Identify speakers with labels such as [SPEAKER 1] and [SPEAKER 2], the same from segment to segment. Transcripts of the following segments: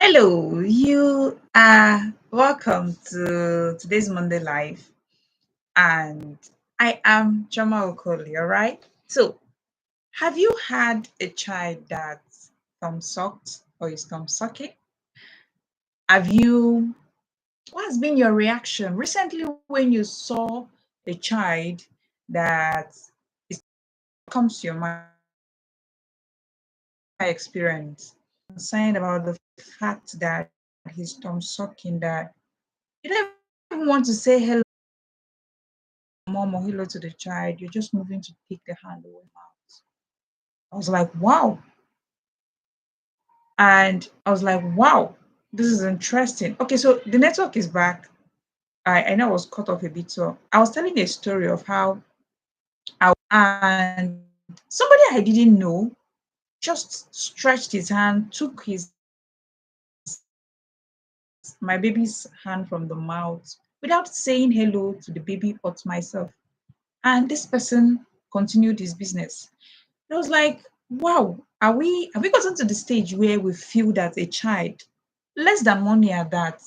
[SPEAKER 1] Hello, you are welcome to today's Monday Live, and I am Chama Okoli. All right. So, have you had a child that thumb sucked or is thumb sucking? Have you? What has been your reaction recently when you saw a child that is, comes to your mind? Experience concerned about the fact that he's thumb sucking that you don't even want to say hello mom or hello to the child, you're just moving to take the hand away out. I was like, wow. And I was like, wow, this is interesting. Okay, so the network is back. I know I was cut off a bit. So I was telling a story of how and somebody I didn't know just stretched his hand, took his my baby's hand from the mouth without saying hello to the baby or to myself. And this person continued his business. I was like, wow, have we gotten to the stage where we feel that a child less than 1 year that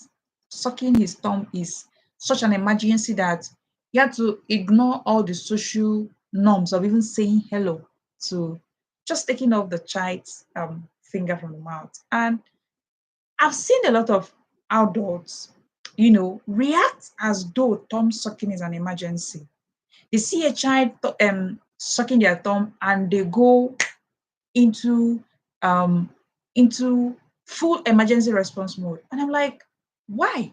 [SPEAKER 1] sucking his thumb is such an emergency that you have to ignore all the social norms of even saying hello to just taking off the child's finger from the mouth. And I've seen a lot of adults, react as though thumb sucking is an emergency. They see a child sucking their thumb and they go into um into full emergency response mode. And I'm like, why?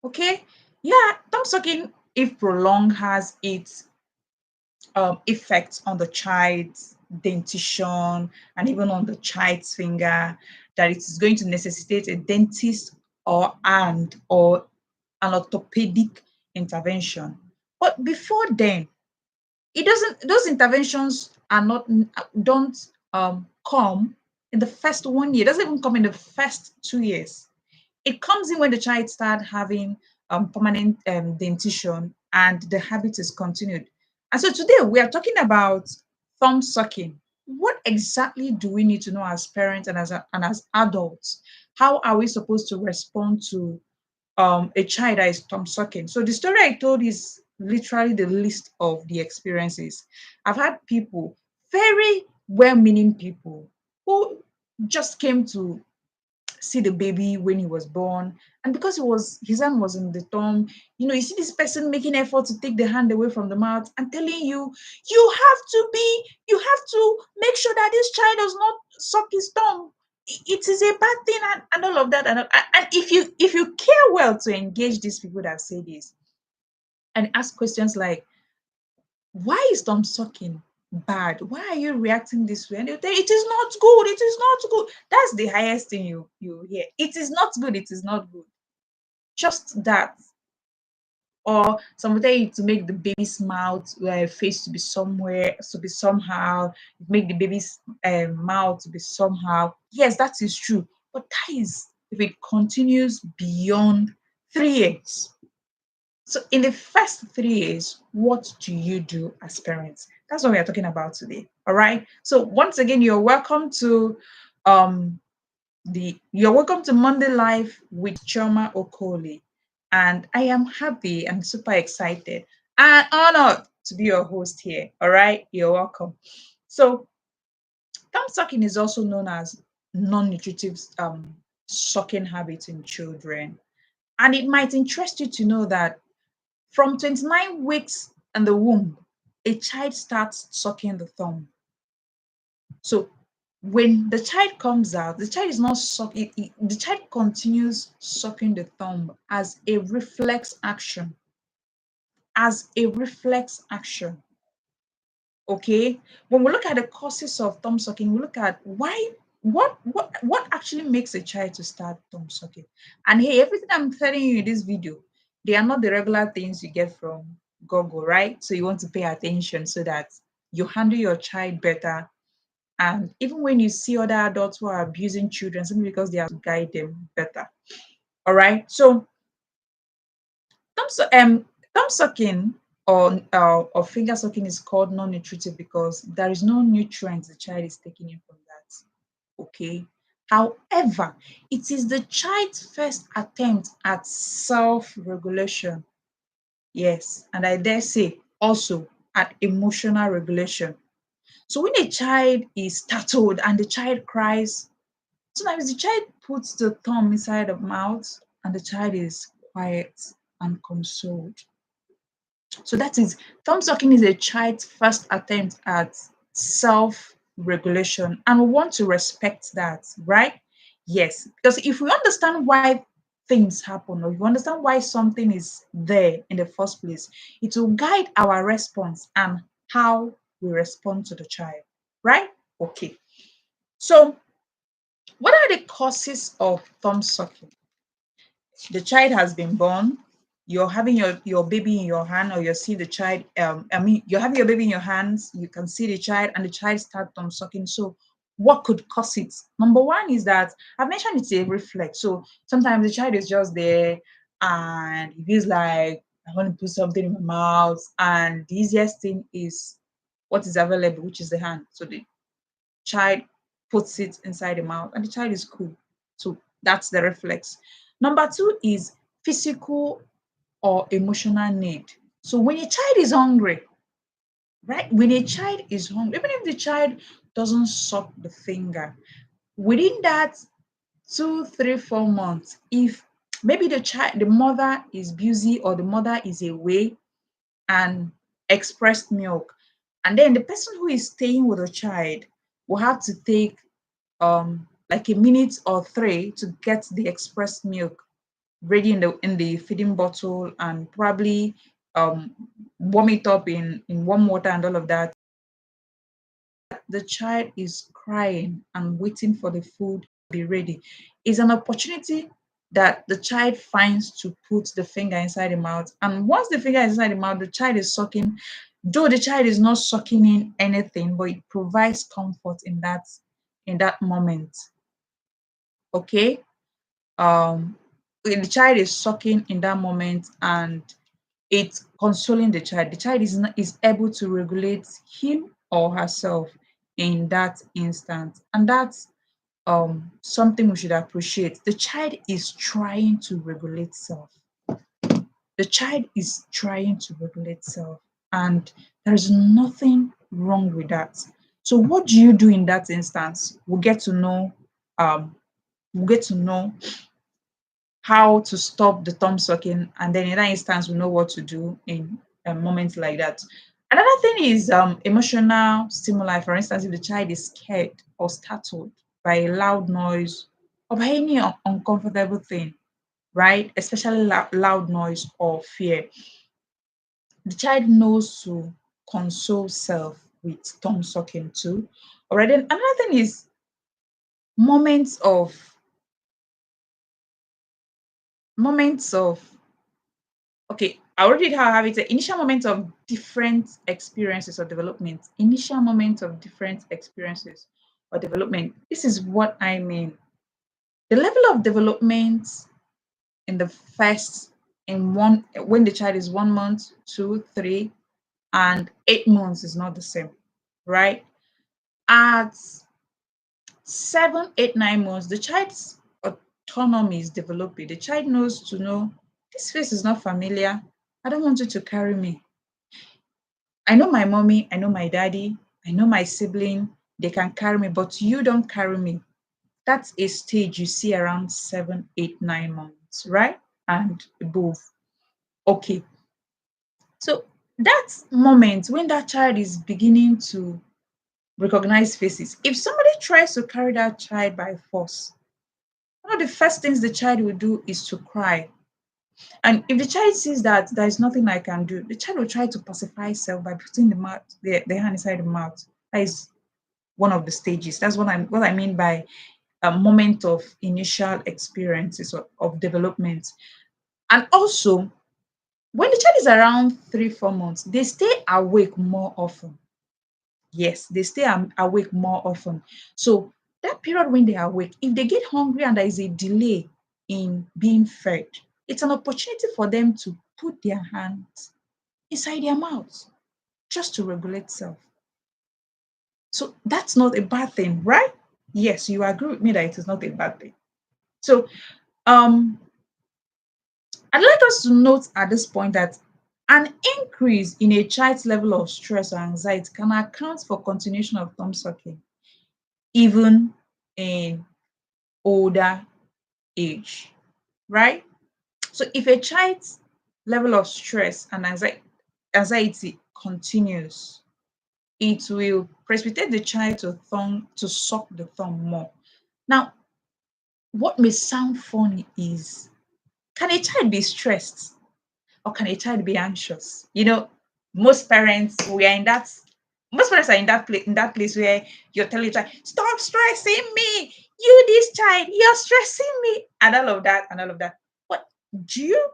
[SPEAKER 1] Okay. Yeah, thumb sucking, if prolonged, has its effects on the child's dentition and even on the child's finger, that it is going to necessitate a dentist or an orthopedic intervention. But before then, it doesn't those interventions are not don't come in the first 1 year. It doesn't even come in the first 2 years. It comes in when the child start having permanent dentition and the habit is continued. And so today we are talking about thumb sucking. What exactly do we need to know as parents and as adults? How are we supposed to respond to a child that is thumb sucking? So the story I told is literally the list of the experiences. I've had people, very well-meaning people, who just came to see the baby when he was born, and because his hand was in the thumb, you see this person making effort to take the hand away from the mouth and telling you have to make sure that this child does not suck his thumb. It is a bad thing, and all of that, and if you care well to engage these people that say this and ask questions like, why is thumb sucking bad? Why are you reacting this way? And they'll tell you, it is not good. It is not good. That's the highest thing you hear. It is not good. It is not good. Just that. Or some will tell you to make the baby's mouth face to be somewhere, to be somehow, make the baby's mouth to be somehow. Yes, that is true. But that is if it continues beyond 3 years. So, in the first 3 years, what do you do as parents? That's what we are talking about today. All right. So, once again, um you're welcome to Monday Live with Choma Okoli, and I am happy and super excited and honored to be your host here. All right, you're welcome. So, thumb sucking is also known as non-nutritive sucking habits in children, and it might interest you to know that from 29 weeks in the womb, a child starts sucking the thumb. So when the child comes out, the child is not sucking, the child continues sucking the thumb as a reflex action. As a reflex action. Okay. When we look at the causes of thumb sucking, we look at what actually makes a child to start thumb sucking. And hey, everything I'm telling you in this video, they are not the regular things you get from Google, right? So you want to pay attention so that you handle your child better. And even when you see other adults who are abusing children, simply because they have to guide them better. All right. So thumb, su- um, thumb sucking or finger sucking is called non-nutritive because there is no nutrients the child is taking in from that. Okay. However, it is the child's first attempt at self regulation. Yes, and I dare say also at emotional regulation. So when a child is startled and the child cries, sometimes the child puts the thumb inside the mouth and the child is quiet and consoled. So that is thumb sucking is a child's first attempt at self-regulation, and we want to respect that, right? Yes, because if we understand why things happen, or if we understand why something is there in the first place, it will guide our response and how we respond to the child, right? Okay. So, what are the causes of thumb sucking? The child has been born, you're having your baby in your hand, or you see the child, you're having your baby in your hands, you can see the child and the child start thumb sucking. So what could cause it? Number one is that I've mentioned it's a reflex. So sometimes the child is just there and he feels like, I want to put something in my mouth, and the easiest thing is what is available, which is the hand. So the child puts it inside the mouth and the child is cool. So that's the reflex. Number two is physical or emotional need. So when a child is hungry, right? When a child is hungry, even if the child doesn't suck the finger, within that 2, 3, 4 months, if maybe the mother is busy or the mother is away and expressed milk, and then the person who is staying with the child will have to take like a minute or three to get the expressed milk ready in the feeding bottle, and probably um warm it up in warm water and all of that. The child is crying and waiting for the food to be ready is an opportunity that the child finds to put the finger inside the mouth. And once the finger is inside the mouth, the child is sucking. Though the child is not sucking in anything, but it provides comfort in that moment. Okay. The child is sucking in that moment, and it's consoling the child. The child is able to regulate him or herself in that instant, and that's something we should appreciate. The child is trying to regulate self. The child is trying to regulate self, and there is nothing wrong with that. So what do you do in that instance? Um we'll get to know how to stop the thumb sucking, and then in that instance we know what to do in moments like that. Another thing is emotional stimuli. For instance, if the child is scared or startled by a loud noise or by any uncomfortable thing, right, especially loud noise or fear, the child knows to console self with thumb sucking too. Alright, then another thing is moments of moments of okay, I already have it. Initial moments of different experiences or development. Initial moments of different experiences or development. This is what I mean. The level of development in the first in one when the child is 1 month, 2, 3, and 8 months is not the same, right? At 7, 8, 9 months, the child's autonomy is developing. The child knows to know this face is not familiar. I don't want you to carry me. I know my mommy, I know my daddy, I know my sibling, they can carry me, but you don't carry me. That's a stage you see around 7, 8, 9 months, right? And above. Okay. So that moment when that child is beginning to recognize faces, if somebody tries to carry that child by force, one of the first things the child will do is to cry. And if the child sees that there is nothing I can do, the child will try to pacify itself by putting the hand inside the mouth. That is one of the stages. That's what I mean by a moment of initial experiences of development. And also, when the child is around 3, 4 months, they stay awake more often. Yes, they stay awake more often. So that period when they are awake, if they get hungry and there is a delay in being fed, it's an opportunity for them to put their hands inside their mouths just to regulate self. So that's not a bad thing, right? Yes, you agree with me that it is not a bad thing. So um I'd like us to note at this point that an increase in a child's level of stress or anxiety can account for continuation of thumb sucking even in older age, right? So if a child's level of stress and anxiety continues, it will precipitate the child to suck the thumb more. Now, what may sound funny is, can a child be stressed or can a child be anxious? Most parents we are in that most parents are in that place where you're telling your child, stop stressing me, you this child, you're stressing me, and all of that and all of that. But do you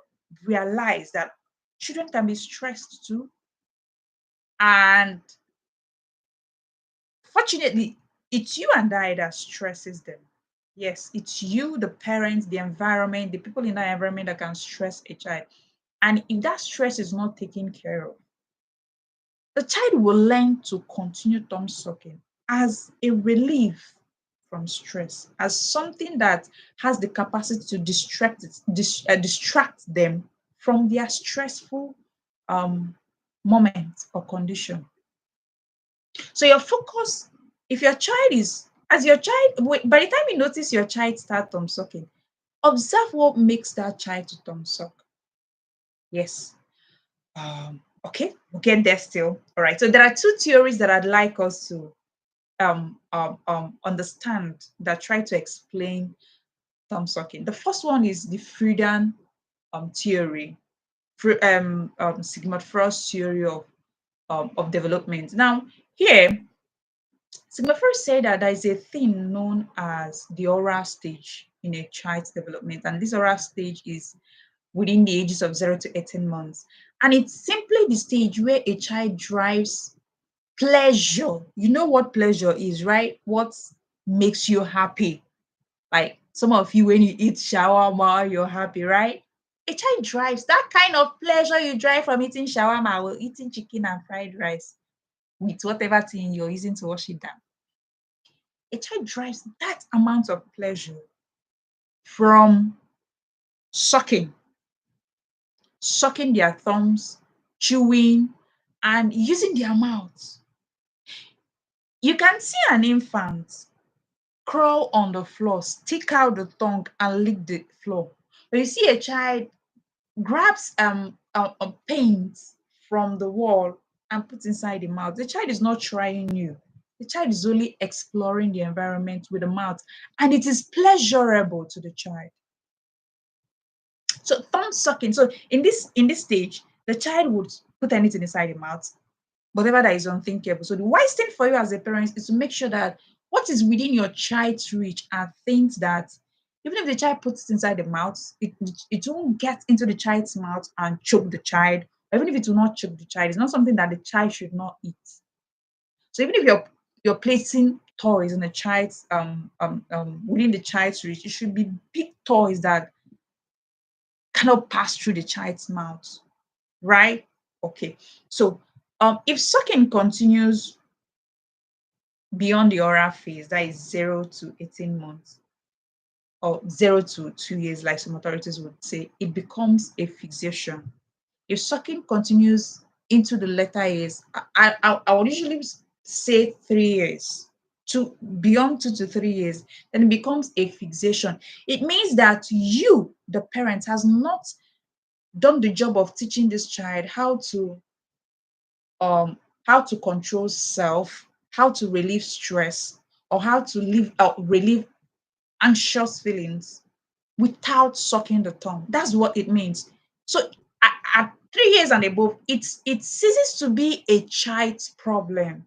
[SPEAKER 1] realize that children can be stressed too? And fortunately, it's you and I that stresses them. Yes, it's you, the parents, the environment, the people in that environment that can stress a child. And if that stress is not taken care of, the child will learn to continue thumb sucking as a relief from stress, as something that has the capacity to distract them from their stressful um, moment or condition. So your focus, if your child is, as your child, by the time you notice your child start thumb sucking, observe what makes that child to thumb suck. Yes. Okay, we'll get there still. All right. So there are two theories that I'd like us to understand that try to explain thumb sucking. The first one is the Freudian theory, Sigmund Freud's theory of development. Now, here, Sigmund Freud said that there is a thing known as the oral stage in a child's development, and this oral stage is within the ages of 0 to 18 months. And it's simply the stage where a child drives pleasure. You know what pleasure is, right? What makes you happy. Like some of you, when you eat shawarma, you're happy, right? A child drives that kind of pleasure you drive from eating shawarma or eating chicken and fried rice with whatever thing you're using to wash it down. A child drives that amount of pleasure from sucking, sucking their thumbs, chewing, and using their mouths. You can see an infant crawl on the floor, stick out the tongue, and lick the floor. But you see a child grabs a paint from the wall and puts inside the mouth. The child is not trying new. The child is only exploring the environment with the mouth, and it is pleasurable to the child. So thumb sucking. So in this stage, the child would put anything inside the mouth, whatever that is unthinkable. So the wise thing for you as a parent is to make sure that what is within your child's reach are things that even if the child puts it inside the mouth, it won't get into the child's mouth and choke the child. Or even if it will not choke the child, it's not something that the child should not eat. So even if you're placing toys in the child's within the child's reach, it should be big toys that cannot pass through the child's mouth, right? Okay. So if sucking continues beyond the oral phase, that is 0 to 18 months or 0 to 2 years, like some authorities would say, it becomes a fixation. If sucking continues into the later years, I would usually say 3 years, to beyond 2 to 3 years, then it becomes a fixation. It means that you, the parent, has not done the job of teaching this child um how to control self, how to relieve stress, or how to relieve anxious feelings without sucking the thumb. That's what it means. So at 3 years and above, it ceases to be a child's problem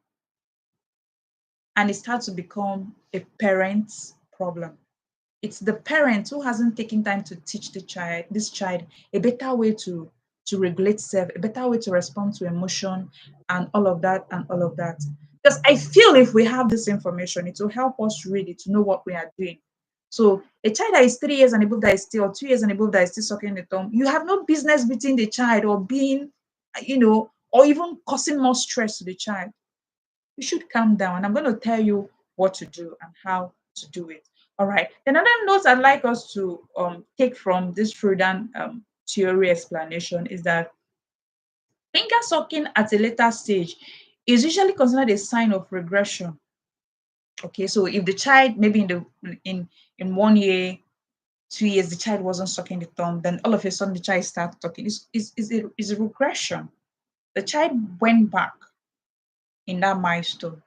[SPEAKER 1] and it starts to become a parent's problem. It's the parent who hasn't taken time to teach this child a better way to regulate self, a better way to respond to emotion, and all of that and all of that. Because I feel if we have this information, it will help us really to know what we are doing. So a child that is 3 years and above that is still, or 2 years and above that is still sucking the thumb, you have no business beating the child or being, or even causing more stress to the child. You should calm down. And I'm going to tell you what to do and how to do it. All right. Then another note I'd like us to take from this Freudian theory explanation is that finger sucking at a later stage is usually considered a sign of regression. Okay, so if the child maybe in 1 year, 2 years, the child wasn't sucking the thumb, then all of a sudden the child starts talking. Is a regression. The child went back in that milestone,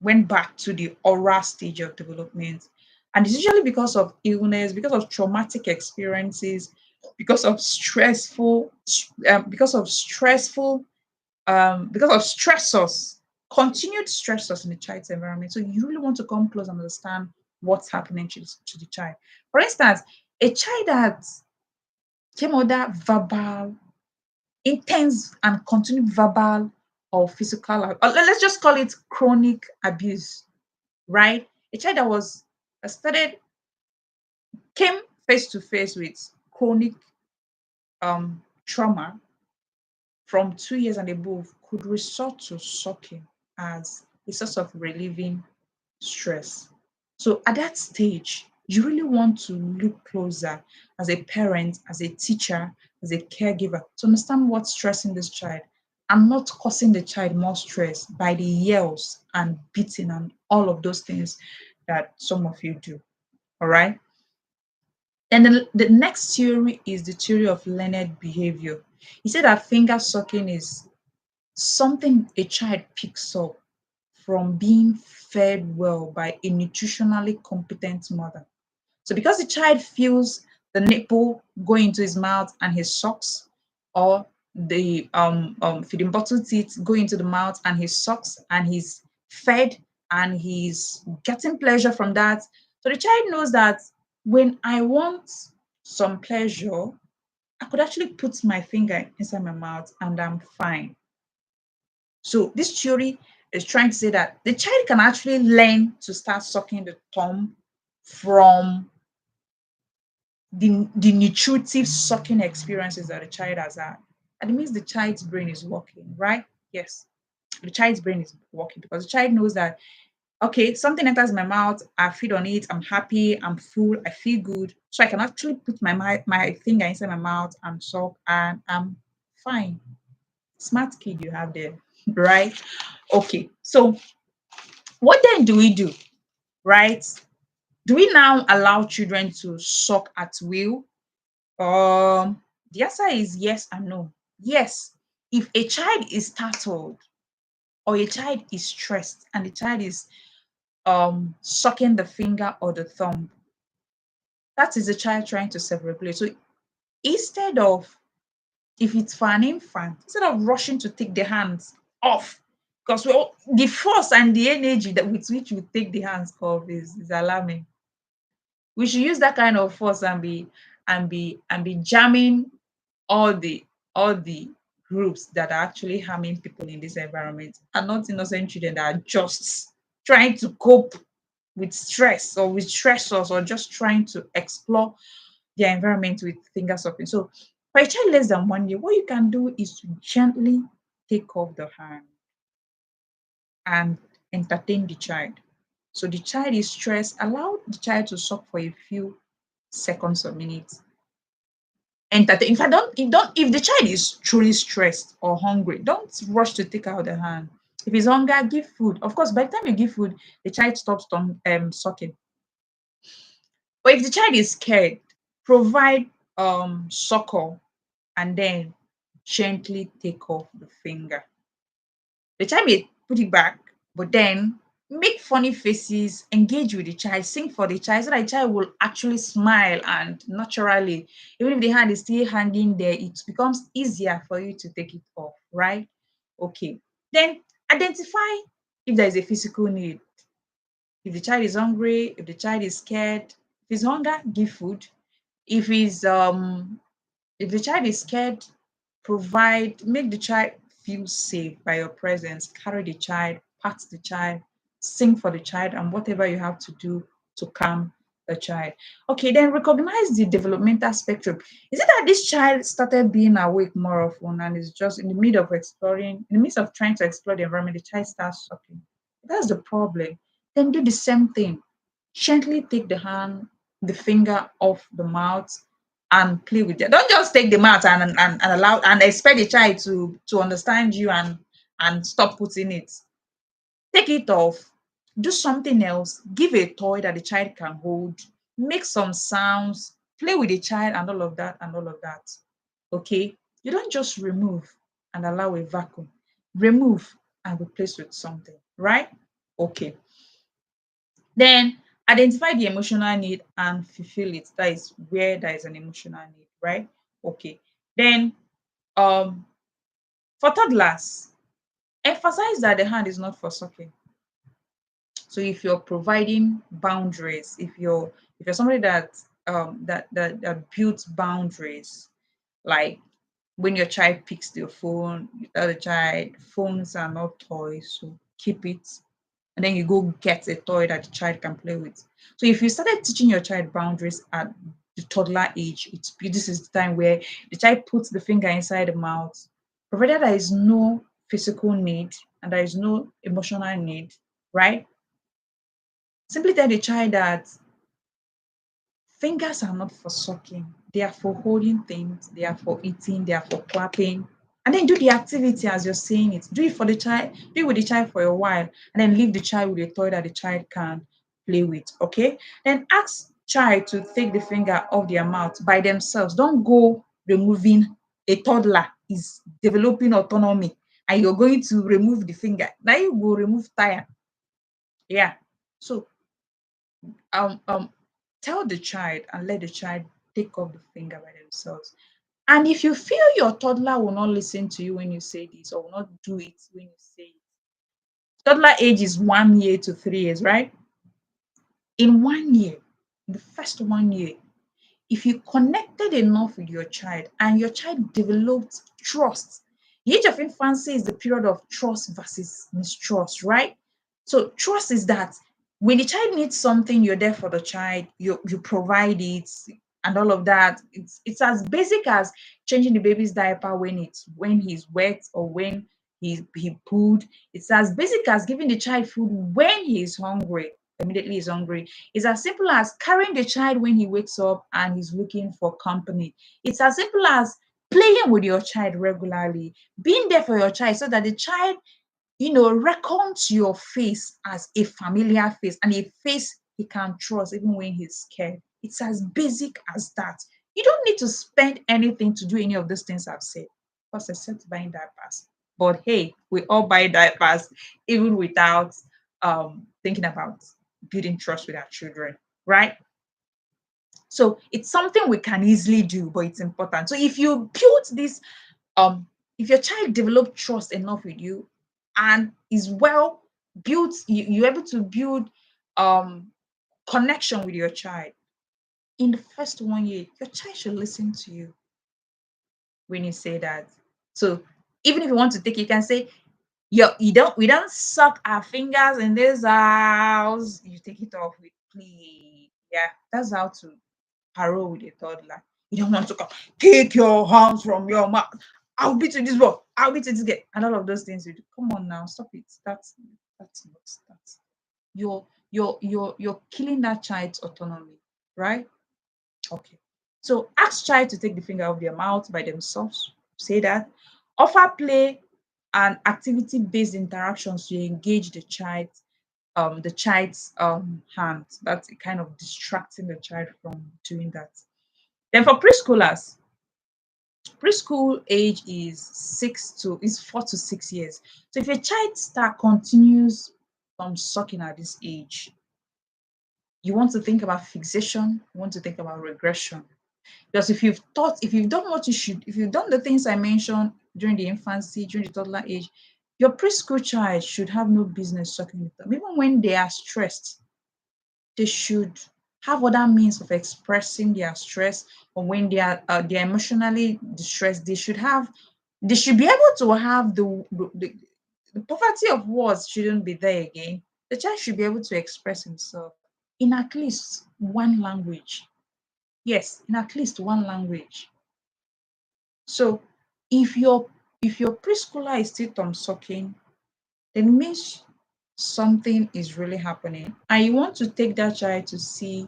[SPEAKER 1] went back to the oral stage of development. And it's usually because of illness, because of traumatic experiences, because of stressful, because of stressful, because of stressors, continued stressors in the child's environment. So you really want to come close and understand what's happening to the child. For instance, a child that came under verbal, intense and continued verbal or physical, or let's just call it chronic abuse, right? A child that was started came face to face with chronic trauma from 2 years and above could resort to sucking as a source of relieving stress. So at that stage, you really want to look closer as a parent, as a teacher, as a caregiver to understand what's stressing this child and not causing the child more stress by the yells and beating and all of those things that some of you do. All right. And the next theory is the theory of learned behavior. He said that finger sucking is something a child picks up from being fed well by a nutritionally competent mother. So because the child feels the nipple going into his mouth and his sucks, or the feeding bottle teeth go into the mouth and he sucks and he's fed and he's getting pleasure from that. So the child knows that when I want some pleasure, I could actually put my finger inside my mouth and I'm fine. So this theory is trying to say that the child can actually learn to start sucking the thumb from the nutritive sucking experiences that the child has had. And it means the child's brain is working, right? Yes. The child's brain is working because the child knows that, okay, something enters my mouth, I feed on it, I'm happy, I'm full, I feel good. So I can actually put my finger inside my mouth and suck and I'm fine. Smart kid you have there, right? Okay, so what then do we do, right? Do we now allow children to suck at will? The answer is yes and no. Yes, if a child is startled or a child is stressed and the child is sucking the finger or the thumb, that is a child trying to self-regulate. So instead of, if it's for an infant, instead of rushing to take the hands off, because the force and the energy that with which we take the hands off is alarming. We should use that kind of force and be jamming all the groups that are actually harming people in this environment and not innocent children that are just trying to cope with stress or with stressors or just trying to explore their environment with finger sucking. So for a child less than 1 year, what you can do is to gently take off the hand and entertain the child. So the child is stressed, allow the child to suck for a few seconds or minutes. Entertain. If I don't, if the child is truly stressed or hungry, don't rush to take out the hand. If he's hungry, give food. Of course, by the time you give food, the child stops sucking. But if the child is scared, provide suckle and then gently take off the finger. The child may put it back, but then make funny faces, engage with the child, sing for the child so that the child will actually smile and naturally, even if the hand is still hanging there, it becomes easier for you to take it off, right? Okay. Then identify if there is a physical need. If the child is hungry, if the child is scared, if he's hunger, give food. If he's if the child is scared, make the child feel safe by your presence. Carry the child, pat the child, sing for the child, and whatever you have to do to calm the child. Okay, then recognize the developmental spectrum. Is it that this child started being awake more often and is just in the midst of trying to explore the environment, the child starts sucking? That's the problem. Then do the same thing. Gently take the finger off the mouth and play with it. Don't just take the mouth and allow and expect the child to understand you and stop putting it. Take it off, do something else, give a toy that the child can hold, make some sounds, play with the child and all of that and all of that. Okay? You don't just remove and allow a vacuum. Remove and replace with something, right? Okay. Then identify the emotional need and fulfill it. That is where there is an emotional need, right? Okay. Then um for toddlers, emphasize that the hand is not for sucking. So if you're providing boundaries, if you're somebody that builds boundaries, like when your child picks their phone, you tell the child phones are not toys, so keep it. And then you go get a toy that the child can play with. So if you started teaching your child boundaries at the toddler age, this is the time where the child puts the finger inside the mouth, provided there is no physical need and there is no emotional need, right? Simply tell the child that fingers are not for sucking. They are for holding things. They are for eating. They are for clapping. And then do the activity as you're saying it. Do it for the child. Do it with the child for a while, and then leave the child with a toy that the child can play with. Okay. Then ask child to take the finger off their mouth by themselves. Don't go removing. A toddler is developing autonomy, and you're going to remove the finger. Now you will remove tire. Yeah. So um um tell the child and let the child take off the finger by themselves. And if you feel your toddler will not listen to you when you say this or will not do it when you say it, toddler age is 1 year to 3 years, right? In 1 year, in the first 1 year, if you connected enough with your child and your child developed trust, the age of infancy is the period of trust versus mistrust, right? So trust is that when the child needs something, you're there for the child, you provide it and all of that. It's as basic as changing the baby's diaper when he's wet or when he pooed. It's as basic as giving the child food when he is hungry, immediately he's hungry. It's as simple as carrying the child when he wakes up and he's looking for company. It's as simple as playing with your child regularly, being there for your child so that the child, reckons your face as a familiar face and a face he can trust even when he's scared. It's as basic as that. You don't need to spend anything to do any of those things I've said, because except buying diapers. But hey, we all buy diapers even without thinking about building trust with our children, right? So it's something we can easily do, but it's important. So if you build this, if your child develop trust enough with you and is well built, you're able to build um connection with your child in the first 1 year, your child should listen to you when you say that. So even if you want to take, you can say, you don't we don't suck our fingers in this house. You take it off with play. Yeah, that's how to parole with a toddler. You don't want to come, take your hands from your mouth. I'll beat you this boy. I'll beat you this guy. And all of those things you do. Come on now, stop it. That's not that. You're killing that child's autonomy, right? Okay. So ask child to take the finger off their mouth by themselves. Say that. Offer play and activity-based interactions to engage the child's hand. That's kind of distracting the child from doing that. Then for preschoolers, preschool age is 4 to 6 years. So if a child start continues sucking at this age, you want to think about fixation, you want to think about regression. Because if you've done what you should, if you've done the things I mentioned during the infancy, during the toddler age, your preschool child should have no business sucking with them. Even when they are stressed, they should have other means of expressing their stress, or when they're emotionally distressed, they should be able to have the poverty of words shouldn't be there again. The child should be able to express himself in at least one language. Yes, in at least one language. So if your preschooler is still thumb sucking, then it means something is really happening and you want to take that child to see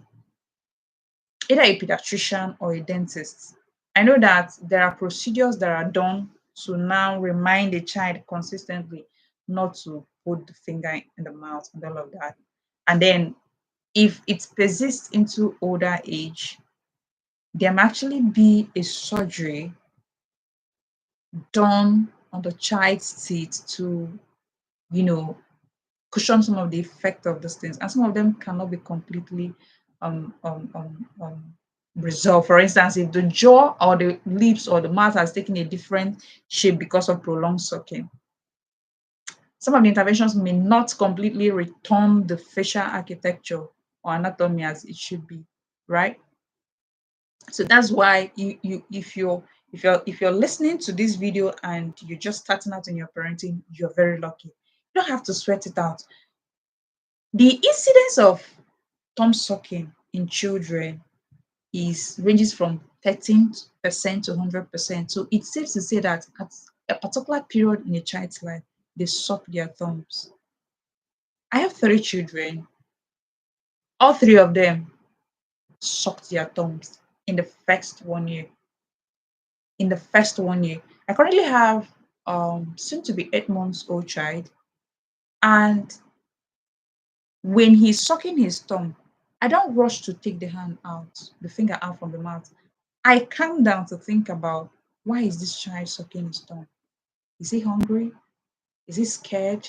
[SPEAKER 1] either a pediatrician or a dentist. I know that there are procedures that are done to now remind a child consistently not to put the finger in the mouth and all of that. And then if it persists into older age, there may actually be a surgery done on the child's teeth to, you know, cushion some of the effect of those things. And some of them cannot be completely um, um, um, um, resolved. For instance, if the jaw or the lips or the mouth has taken a different shape because of prolonged sucking, some of the interventions may not completely return the facial architecture or anatomy as it should be, right? So that's why you if you're listening to this video and you're just starting out in your parenting, you're very lucky. You don't have to sweat it out. The incidence of thumb sucking in children is ranges from 13% to 100%. So it's safe to say that at a particular period in a child's life, they suck their thumbs. I have three children. All three of them sucked their thumbs in the first 1 year. In the first 1 year. I currently have soon to be 8 months old child. And when he's sucking his thumb, I don't rush to take the hand out, the finger out from the mouth. I calm down to think about, why is this child sucking his thumb? Is he hungry? Is he scared?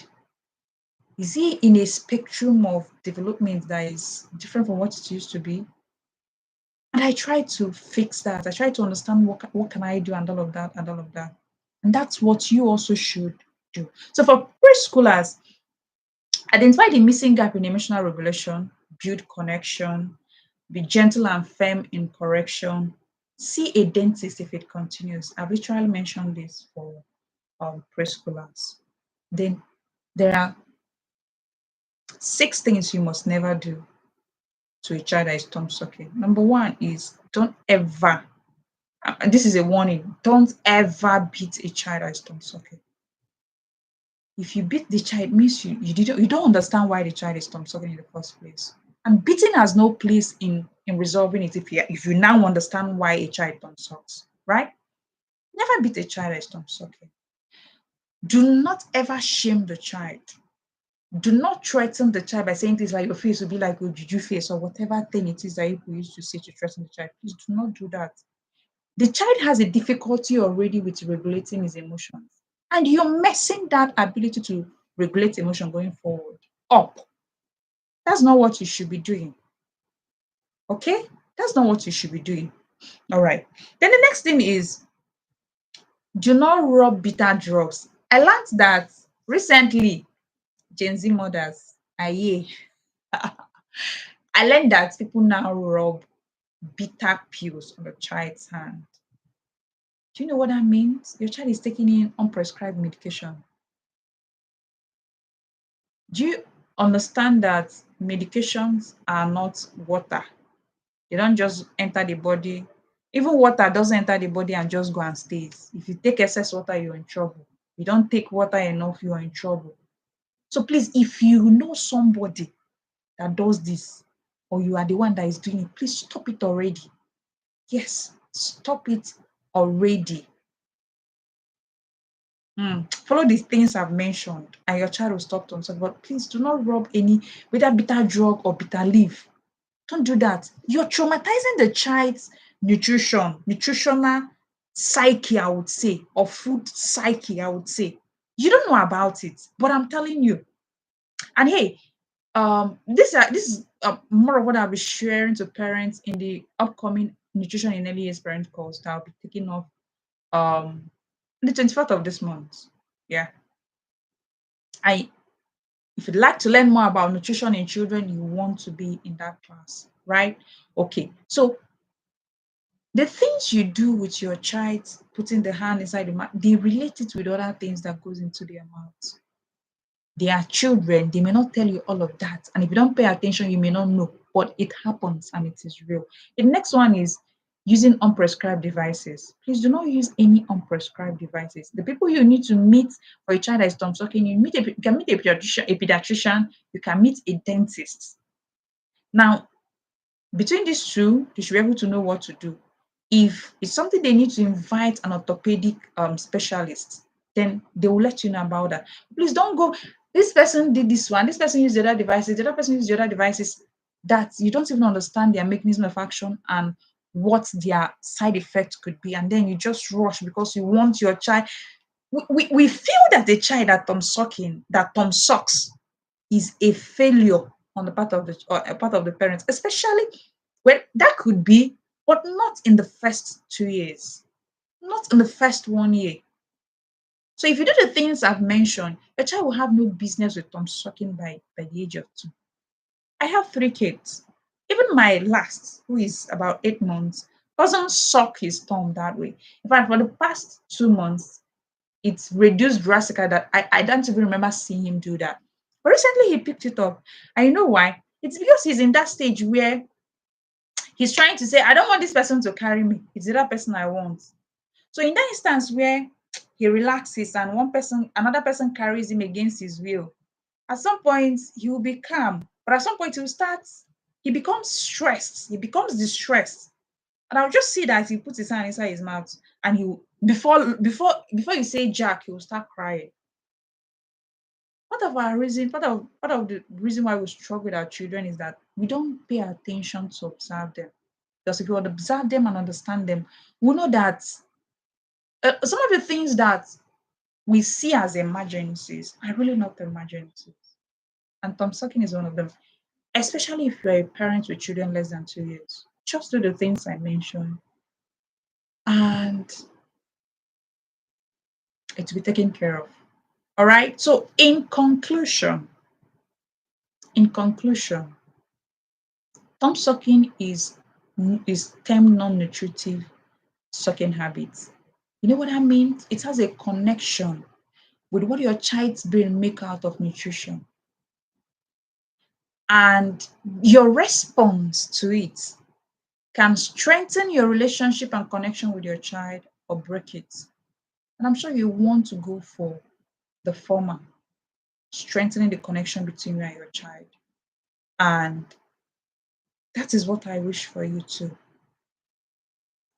[SPEAKER 1] Is he in a spectrum of development that is different from what it used to be? And I try to fix that. I try to understand what can I do and all of that and all of that. And that's what you also should do. So for preschoolers, identify the missing gap in emotional regulation, build connection, be gentle and firm in correction, see a dentist if it continues. I've literally mentioned this for preschoolers. Then there are 6 things you must never do to a child that is thumb sucking. Number one is, don't ever, and this is a warning, don't ever beat a child that is thumb sucking. If you beat the child, it means you don't understand why the child is thumb sucking in the first place. And beating has no place in resolving it if you now understand why a child thumb sucks, right? Never beat a child that is thumb sucking. Do not ever shame the child. Do not threaten the child by saying things like your face will be like a juju face or whatever thing it is that people used to say to threaten the child. Please do not do that. The child has a difficulty already with regulating his emotions. And you're messing that ability to regulate emotion going forward up. That's not what you should be doing. Okay? That's not what you should be doing. All right. Then the next thing is, do not rub bitter drugs. I learned that recently, Gen Z mothers, aye, I learned that people now rub bitter pills on the child's hand. Do you know what that means? Your child is taking in unprescribed medication. Do you understand that medications are not water? They don't just enter the body. Even water doesn't enter the body and just go and stays. If you take excess water, you're in trouble. You don't take water enough, you're in trouble. So please, if you know somebody that does this, or you are the one that is doing it, please stop it already. Yes, stop it already. Follow the things I've mentioned, and your child will stop to himself. But please do not rub any, whether bitter drug or bitter leaf. Don't do that. You're traumatizing the child's nutritional psyche, I would say, or food psyche, I would say. You don't know about it, but I'm telling you. And hey, this is more of what I'll be sharing to parents in the upcoming nutrition in early years parent course that I'll be taking off um the 24th of this month. Yeah. I If you'd like to learn more about nutrition in children, you want to be in that class, right? Okay. So the things you do with your child, putting the hand inside the mouth, they relate it with other things that goes into their mouth. They are children, they may not tell you all of that. And if you don't pay attention, you may not know, but it happens and it is real. The next one is, Using unprescribed devices. Please do not use any unprescribed devices. The people you need to meet for a child that is thumb sucking, you can meet a pediatrician, you can meet a dentist. Now, between these two, they should be able to know what to do. If it's something they need to invite an orthopedic specialist, then they will let you know about that. Please don't go, this person did this one, this person used the other devices, the other person used the other devices, that you don't even understand their mechanism of action and what their side effect could be. And then you just rush because you want your child. We feel that a child that thumb sucks is a failure on the part of the parents, especially when that could be, but not in the first 2 years, not in the first 1 year. So if you do the things I've mentioned, a child will have no business with thumb sucking by the age of 2. I have 3 kids. Even my last, who is about 8 months, doesn't suck his thumb that way. In fact, for the past 2 months, it's reduced drastically that I don't even remember seeing him do that. But recently he picked it up. And you know why? It's because he's in that stage where he's trying to say, I don't want this person to carry me. It's the other person I want. So in that instance where he relaxes and another person carries him against his will, at some point he will be calm. But at some point he becomes stressed, he becomes distressed. And I'll just see that he puts his hand inside his mouth and before you say Jack, he will start crying. Part of the reason why we struggle with our children is that we don't pay attention to observe them. Because if you would observe them and understand them, we know that some of the things that we see as emergencies are really not emergencies. And thumb sucking is one of them, especially if you're a parent with children less than 2 years. Just do the things I mentioned and it will be taken care of. All right. So in conclusion, thumb sucking is termed non-nutritive sucking habits. You know what I mean? It has a connection with what your child's brain make out of nutrition. And your response to it can strengthen your relationship and connection with your child or break it. And I'm sure you want to go for the former, strengthening the connection between you and your child. And that is what I wish for you too.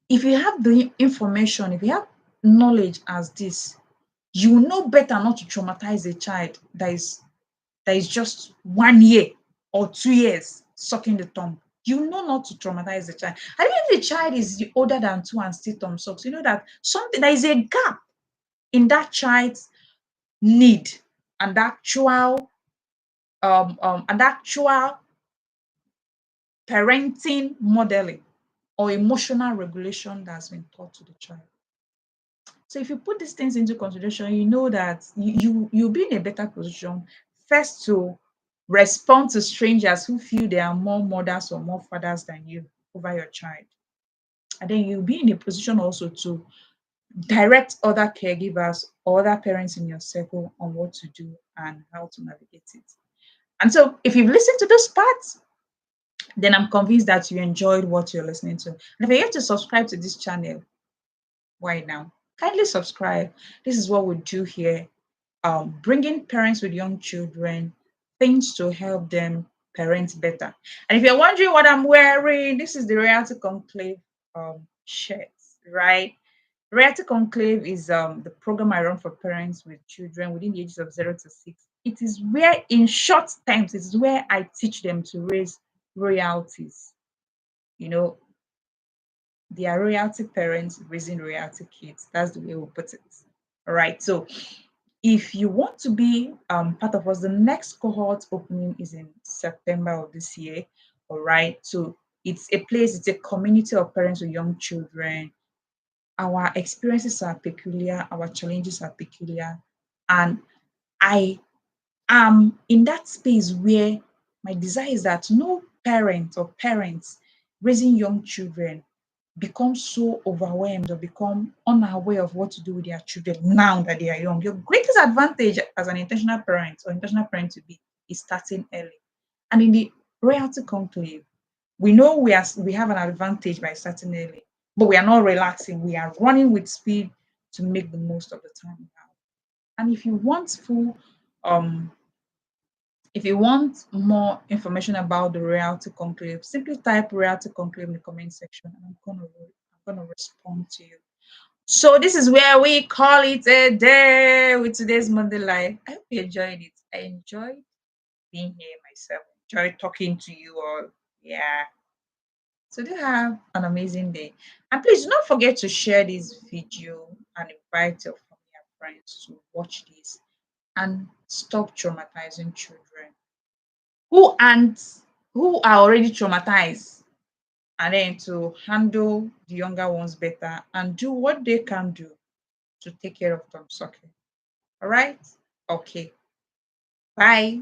[SPEAKER 1] If you have the information, if you have knowledge as this, you know better not to traumatize a child that is just 1 year or 2 years sucking the thumb. You know not to traumatize the child. And even if the child is older than 2 and still thumb sucks, you know that there is a gap in that child's need and actual parenting modeling or emotional regulation that's been taught to the child. So if you put these things into consideration, you know that you'll be in a better position first to respond to strangers who feel they are more mothers or more fathers than you over your child. And then you'll be in a position also to direct other caregivers or other parents in your circle on what to do and how to navigate it. And so if you've listened to this part, then I'm convinced that you enjoyed what you're listening to. And if you're yet to subscribe to this channel, why now? Kindly subscribe. This is what we do here, bringing parents with young children things to help them parent better. And if you're wondering what I'm wearing, this is the Reality Conclave shirt, right? Reality Conclave is the program I run for parents with children within the ages of 0 to 6. It is where, in short terms, it is where I teach them to raise royalties. You know, they are royalty parents raising royalty kids. That's the way we put it. All right. So if you want to be part of us, the next cohort opening is in September of this year. All right. So it's a community of parents with young children. Our experiences are peculiar, our challenges are peculiar. And I am in that space where my desire is that no parent or parents raising young children become so overwhelmed or become unaware of what to do with their children now that they are young. Your greatest advantage as an intentional parent or intentional parent to be is starting early. And in the royalty conclave, we know we have an advantage by starting early. but we are not relaxing. We are running with speed to make the most of the time we have. And um if you want more information about the reality conclave, simply type reality conclave in the comment section and I'm gonna respond to you. So this is where we call it a day with today's Monday life. I hope you enjoyed it. I enjoyed being here myself. Enjoyed talking to you all. Yeah. So do have an amazing day. And please do not forget to share this video and invite your family and friends to watch this and stop traumatizing children who and who are already traumatized, and then to handle the younger ones better and do what they can do to take care of them. Okay. All right. Okay. Bye.